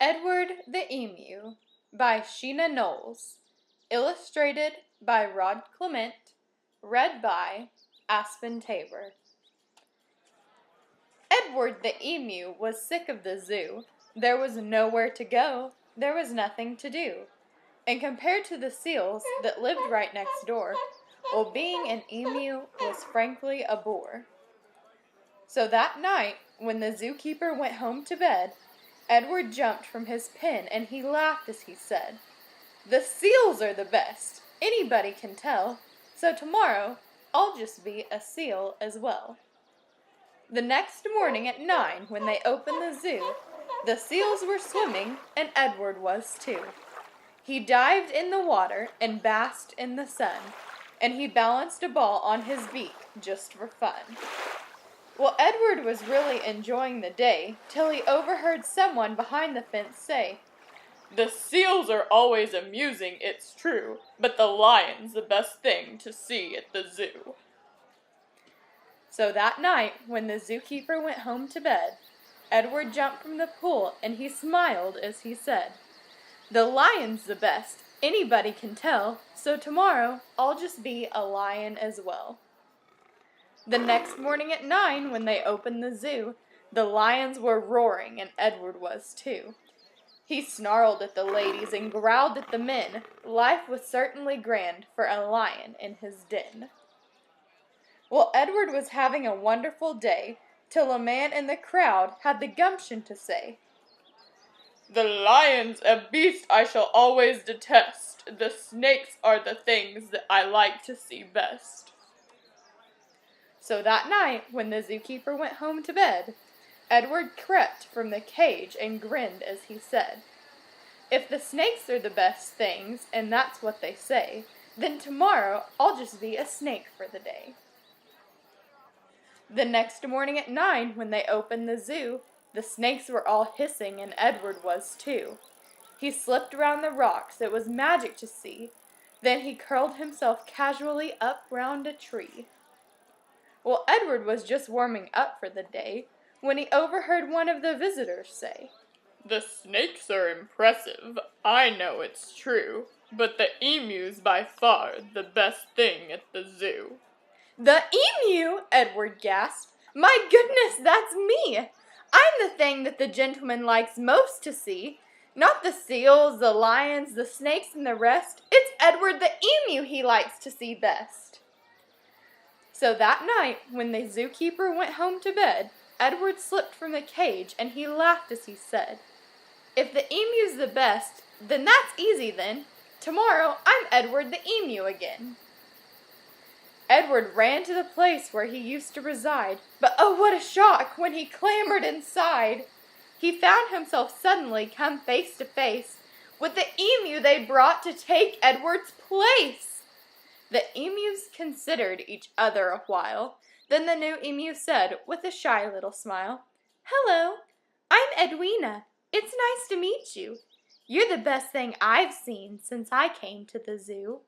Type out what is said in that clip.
Edward the Emu by Sheena Knowles. Illustrated by Rod Clement. Read by ATabor. Edward the Emu was sick of the zoo. There was nowhere to go. There was nothing to do. And compared to the seals that lived right next door, well, being an emu was frankly a bore. So that night, when the zookeeper went home to bed, Edward jumped from his pen and he laughed as he said, "The seals are the best, anybody can tell, so tomorrow I'll just be a seal as well." The next morning at 9, when they opened the zoo, the seals were swimming and Edward was too. He dived in the water and basked in the sun, and he balanced a ball on his beak just for fun. Well, Edward was really enjoying the day till he overheard someone behind the fence say, "The seals are always amusing, it's true, but the lion's the best thing to see at the zoo." So that night, when the zookeeper went home to bed, Edward jumped from the pool and he smiled as he said, "The lion's the best, anybody can tell, so tomorrow I'll just be a lion as well." The next morning at 9, when they opened the zoo, the lions were roaring and Edward was too. He snarled at the ladies and growled at the men. Life was certainly grand for a lion in his den. Well, Edward was having a wonderful day till a man in the crowd had the gumption to say, "The lion's a beast I shall always detest. The snakes are the things that I like to see best." So that night, when the zookeeper went home to bed, Edward crept from the cage and grinned as he said, "If the snakes are the best things, and that's what they say, then tomorrow I'll just be a snake for the day." The next morning at 9, when they opened the zoo, the snakes were all hissing and Edward was too. He slipped around the rocks, it was magic to see. Then he curled himself casually up round a tree. Well, Edward was just warming up for the day when he overheard one of the visitors say, "The snakes are impressive, I know it's true, but the emu's by far the best thing at the zoo." "The emu!" Edward gasped. "My goodness, that's me! I'm the thing that the gentleman likes most to see. Not the seals, the lions, the snakes, and the rest. It's Edward the emu he likes to see best." So that night, when the zookeeper went home to bed, Edward slipped from the cage and he laughed as he said, "If the emu's the best, then that's easy then. Tomorrow I'm Edward the emu again." Edward ran to the place where he used to reside, but oh, what a shock when he clambered inside! He found himself suddenly come face to face with the emu they brought to take Edward's place. The emus considered each other a while. Then the new emu said, with a shy little smile, "Hello, I'm Edwina. It's nice to meet you. You're the best thing I've seen since I came to the zoo."